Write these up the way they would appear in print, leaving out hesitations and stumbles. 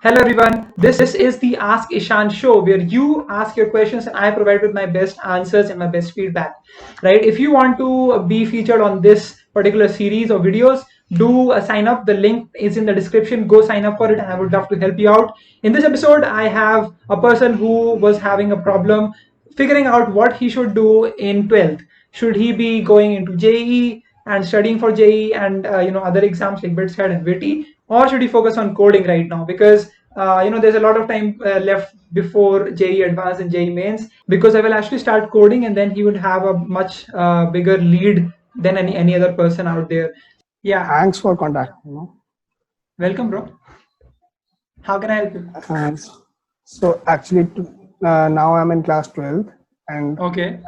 Hello everyone, this is the Ask Ishan show where you ask your questions and I provide with my best answers and my best feedback. Right? If you want to be featured on this particular series of videos, do sign up. The link is in the description. Go sign up for it and I would love to help you out. In this episode, I have a person who was having a problem figuring out what he should do in 12th. Should he be going into JE and studying for JE and other exams like BITSAT and VITI, or should he focus on coding right now? Because there's a lot of time left before JE Advanced and JE Mains. Because I will actually start coding, and then he would have a much bigger lead than any other person out there. Yeah, Thanks for contacting me. welcome, bro. How can I help you? So actually, now I'm in class 12, and Okay.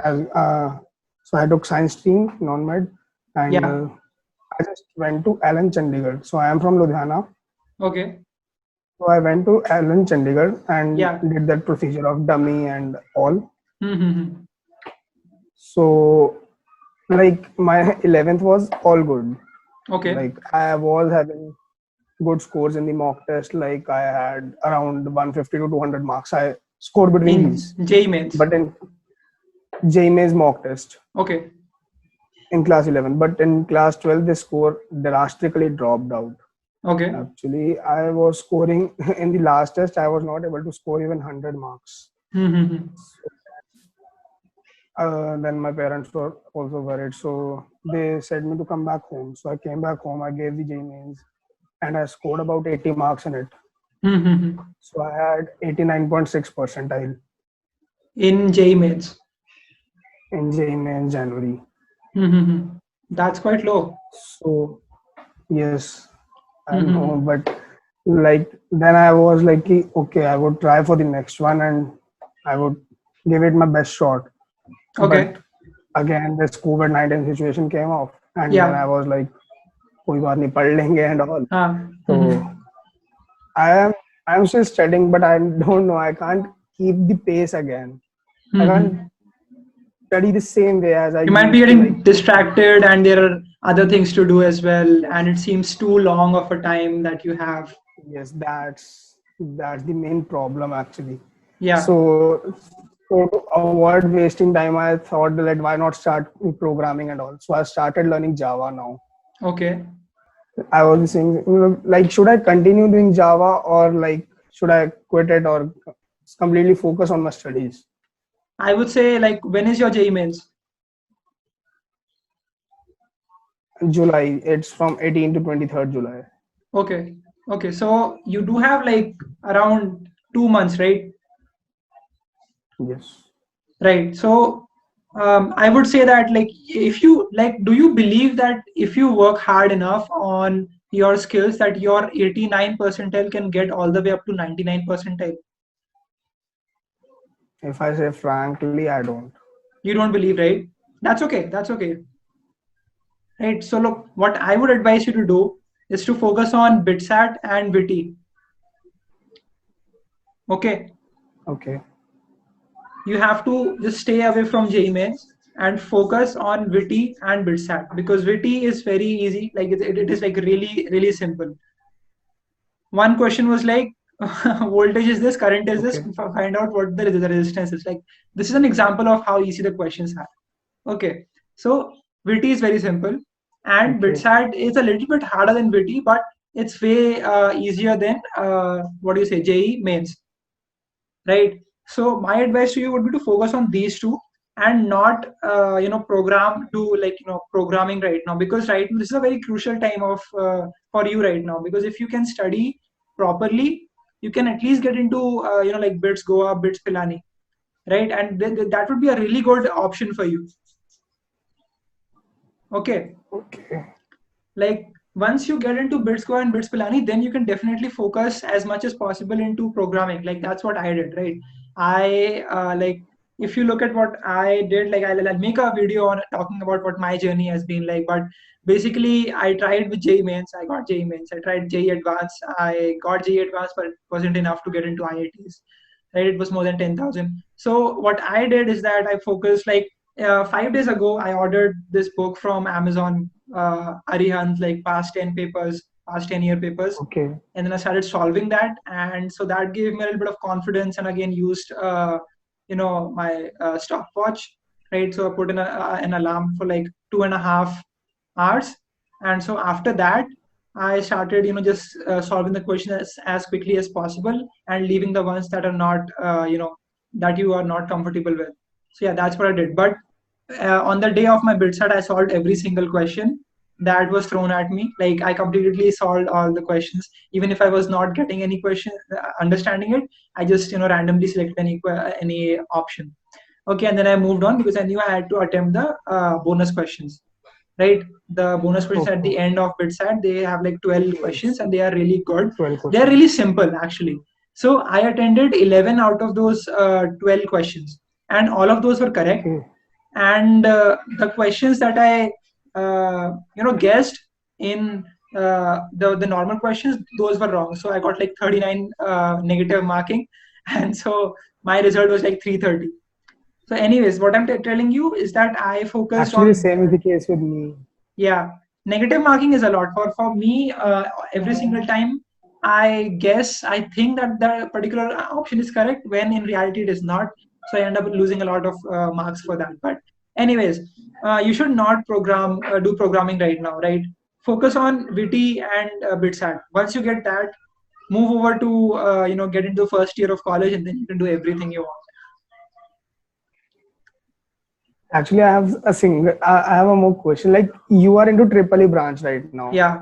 so I took science stream, non-med, and Yeah. I just went to Allen Chandigarh. So I am from Ludhiana. Okay. So I went to Allen Chandigarh and Yeah. did that procedure of dummy and all. Mm-hmm. So like my 11th was all good. Okay. Like I was having good scores in the mock test. Like I had around 150 to 200 marks. I scored between In these. JE Mains. But in JMA's mock test Okay. in class 11, but in class 12, the score drastically dropped out. Okay. Actually, I was scoring in the last test, I was not able to score even 100 marks. Mm-hmm. Then my parents were also worried. So they said me to come back home. So I came back home, I gave the JMAs, and I scored about 80 marks in it. Mm-hmm. So I had 89.6 percentile In JE Mains. in JMA in January. Mm-hmm. That's quite low. So yes, I Mm-hmm. know, but like then I was like, okay, I would try for the next one and I would give it my best shot. Okay. But again, this COVID-19 situation came off, and then I Yeah. was like, koi baat nahi, pad lenge and all. So Mm-hmm. I am still studying, but I don't know. I can't keep the pace again. I can't Mm-hmm. study the same way as I You might be used to. Like getting distracted, and there are other things to do as well, and it seems too long of a time that you have. yes, that's the main problem actually. Yeah. So to avoid wasting time, I thought that why not start programming and all. So I started learning Java now. Okay. I was saying, like, should I continue doing Java or like should I quit it or completely focus on my studies? I would say, like, when is your JE Mains? July, it's from 18 to 23rd July. Okay. Okay. So you do have like around 2 months, right? Yes. Right. So I would say that, like, if you like, do you believe that if you work hard enough on your skills, that your 89 percentile can get all the way up to 99 percentile? If I say frankly, I don't. You don't believe, right? That's okay. That's okay. Right. So look, what I would advise you to do is to focus on BitSat and VITI. Okay. Okay. You have to just stay away from JEE Mains and focus on VITI and BitSat, because VITI is very easy. Like it is like really simple. One question was like, voltage is this, current is this, Okay. find out what the resistance is. Like, this is an example of how easy the questions are. Okay, so VT is very simple, and Okay. BitSat is a little bit harder than VT, but it's way easier than what do you say, JE Mains, right? So my advice to you would be to focus on these two and not program to, like, programming right now, because right this is a very crucial time of for you right now, because if you can study properly, you can at least get into like Bits Goa, Bits Pilani, right? And then that would be a really good option for you. Okay, Okay. like once you get into Bitsco and Bits Pilani, then you can definitely focus as much as possible into programming. Like that's what I did, right? I like, if you look at what I did, like I'll make a video on talking about what my journey has been like. But basically, I tried with JEE Mains, I got JEE Mains. I tried JEE Advanced, I got JEE Advanced, but it wasn't enough to get into IITs. Right? It was more than 10,000. So what I did is that I focused, like 5 days ago, I ordered this book from Amazon, Arihant, like past 10 papers. past 10-year papers. Okay. And then I started solving that, and so that gave me a little bit of confidence. And again, used my stopwatch, right? So I put in an alarm for like 2.5 hours, and so after that, I started just solving the question as quickly as possible, and leaving the ones that are not that you are not comfortable with. So yeah, that's what I did. But on the day of my BITSAT, I solved every single question that was thrown at me. Like I completely solved all the questions, even if I was not getting any question, understanding it. I just randomly selected any option. Okay, and then I moved on because I knew I had to attempt the bonus questions. Right, the bonus questions at the Okay. end of BITSAT, they have like 12 questions, Yes. and they are really good. 12 They are really questions. simple actually. So I attended 11 out of those 12 questions, and all of those were correct. Okay. And the questions that I guessed in the normal questions, those were wrong. So I got like 39 negative marking, and so my result was like 330. So anyways, what I'm telling you is that I focused Actually, the on, same is the case with me. yeah, negative marking is a lot for me. Every single time I guess, I think that the particular option is correct, when in reality it is not. So I end up losing a lot of marks for that. But anyways, you should not do programming right now, right? Focus on VT and BITSAT. Once you get that, move over to get into first year of college, and then you can do everything you want. Actually, I have a single. I have a more question. Like, you are into Triple E branch right now Yeah.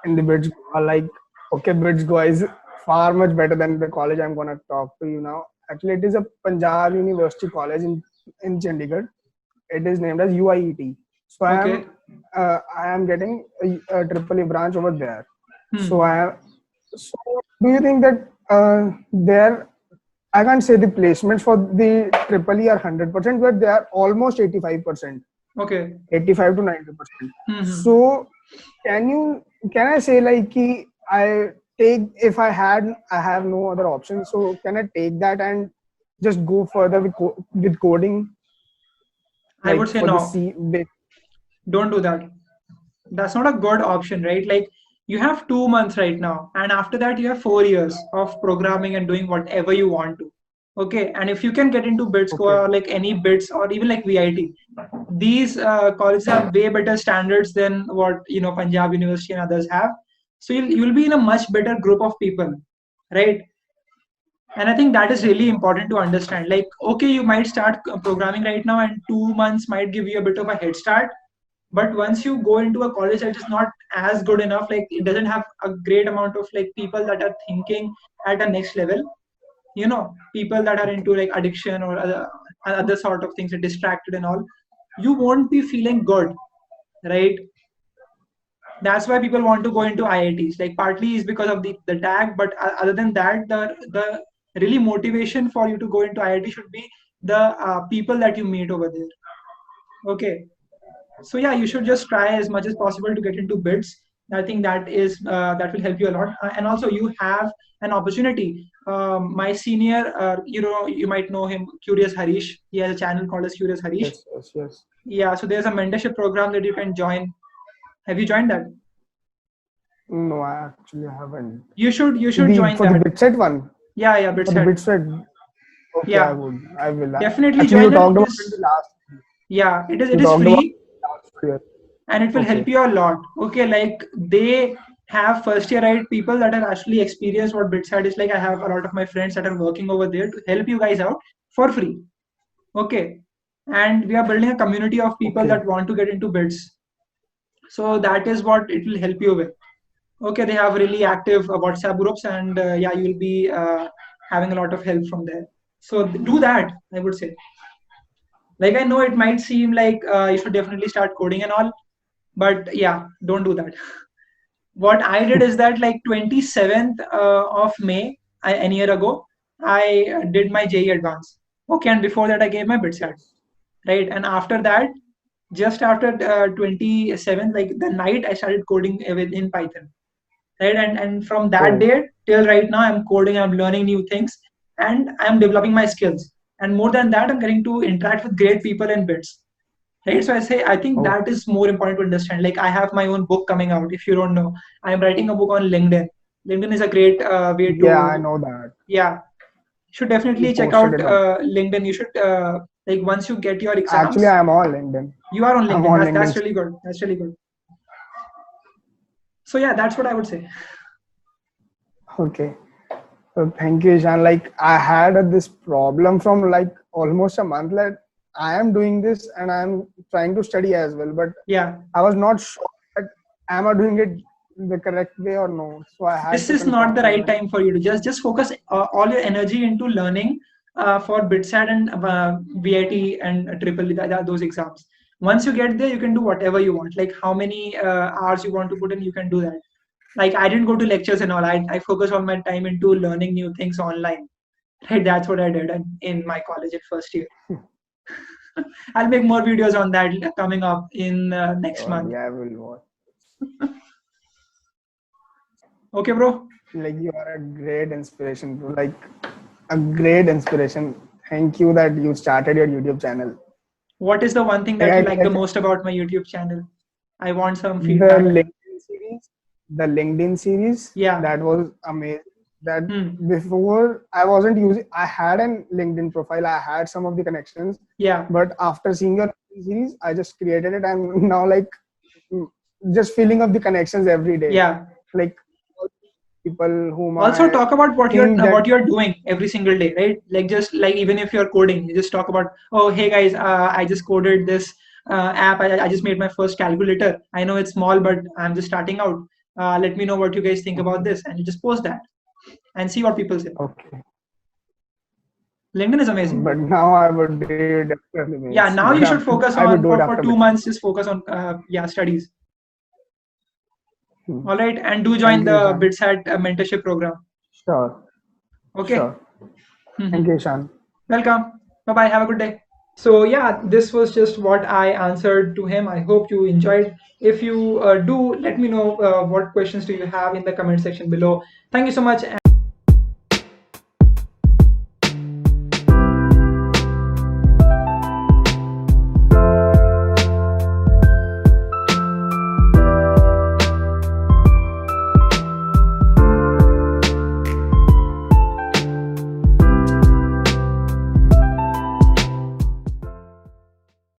in the Bridge. Like, okay, Bridge Goa is far much better than the college I'm gonna talk to you now. Actually, it is a Punjab University college in Chandigarh. It is named as UIET. So Okay. I am getting a Triple E branch over there. So Hmm. so do you think that there, I can't say the placements for the Triple E are 100%, but they are almost 85%, Okay. 85 to 90%. Hmm. So can I say like I take, if I have no other option, so can I take that and just go further with with coding, I would like say for the no. C? Don't do that. That's not a good option, right? Like you have 2 months right now, and after that you have 4 years of programming and doing whatever you want to. Okay, and if you can get into bits Okay. or like any bits or even like VIT, these colleges have way better standards than what Punjab University and others have. So you'll be in a much better group of people, right? And I think that is really important to understand. Like, okay, you might start programming right now, and 2 months might give you a bit of a head start, but once you go into a college that is not as good enough, like it doesn't have a great amount of like people that are thinking at a next level, people that are into like addiction or other sort of things, are distracted and all, you won't be feeling good, right? That's why people want to go into IITs. Like partly is because of the tag, but other than that, the really motivation for you to go into IIT should be the people that you meet over there. Okay, so yeah, you should just try as much as possible to get into bids. I think that will help you a lot. And also you have an opportunity. My senior, you might know him, Curious Harish. He has a channel called as Curious Harish. Yes, yes, yes. Yeah, so there's a mentorship program that you can join. Have you joined that? No, I actually haven't. You should The join for the that. Bitset one, Yeah, for the BitSet. Bitset. Okay, Yeah, I will. definitely Actually, join you that. talked about it in the last. Yeah, it is You it is talked about free, it last year. and it will help Okay. you a lot. Okay, like they have first year right people that have actually experienced what BitSat is like. I have a lot of my friends that are working over there to help you guys out for free. Okay, and we are building a community of people Okay. that want to get into bits. So that is what it will help you with. Okay, they have really active WhatsApp groups, and yeah, you'll be having a lot of help from there. So do that, I would say. Like I know it might seem like you should definitely start coding and all, but yeah, don't do that. What I did is that like 27th of May, an year ago, I did my JE advance. Okay, and before that I gave my BITSAT, right? And after that, just after 27th, like the night, I started coding in Python, right? And from that Oh, day till right now, I'm coding, I'm learning new things, and I'm developing my skills. And more than that, I'm getting to interact with great people in bits. right? So I think Oh, that is more important to understand. Like, I have my own book coming out. If you don't know, I'm writing a book on LinkedIn. LinkedIn is a great way to, yeah, I know that. yeah, should You definitely check posted out it on. LinkedIn. You should like, once you get your Actually, exams, I'm on LinkedIn. you are on I'm LinkedIn. on That's LinkedIn. really good. That's really good. So yeah, that's what I would say. Okay. So thank you, Ishan. Like I had this problem from like almost a month. Like I am doing this and I'm trying to study as well, but Yeah, I was not sure that am I doing it the correct way or no. So I had this to is not the confirm right it. time for you to just focus all your energy into learning for BITSAT and VIT and triple E, those exams. Once you get there, you can do whatever you want. Like, how many hours you want to put in, you can do that. Like, I didn't go to lectures and all. I focused all my time into learning new things online. Right, that's what I did in my college at first year. I'll make more videos on that coming up in next month. Surely I will watch. Okay, bro. Like you are a great inspiration, bro. Like a great inspiration. Thank you that you started your YouTube channel. What is the one thing Like that you I like the like most about my YouTube channel? I want some the feedback. LinkedIn series Yeah. that was amazing. That Hmm. before I wasn't using, I had an LinkedIn profile, I had some of the connections, Yeah. but after seeing your LinkedIn series, I just created it and now like mm, just filling up the connections every day. Yeah. Like people whom Also I talk about think that what you're doing every single day, right? Like, just like, even if you're coding, you just talk about, oh, hey guys, I just coded this app. I just made my first calculator. I know it's small, but I'm just starting out. Let me know what you guys think about this, and you just post that and see what people say. okay. LinkedIn is amazing, But bro. now I would do it after the Yeah, mates. now But you should after focus I would on do it for after the 2 months. Just focus on yeah, studies. Hmm. All right, and do join Thank you, the Ishan. BITSAT mentorship program. Sure, Okay. sure. Thank you, Ishan. Welcome. Bye bye. Have a good day. So yeah, this was just what I answered to him. I hope you enjoyed. If you do, let me know what questions do you have in the comment section below. Thank you so much.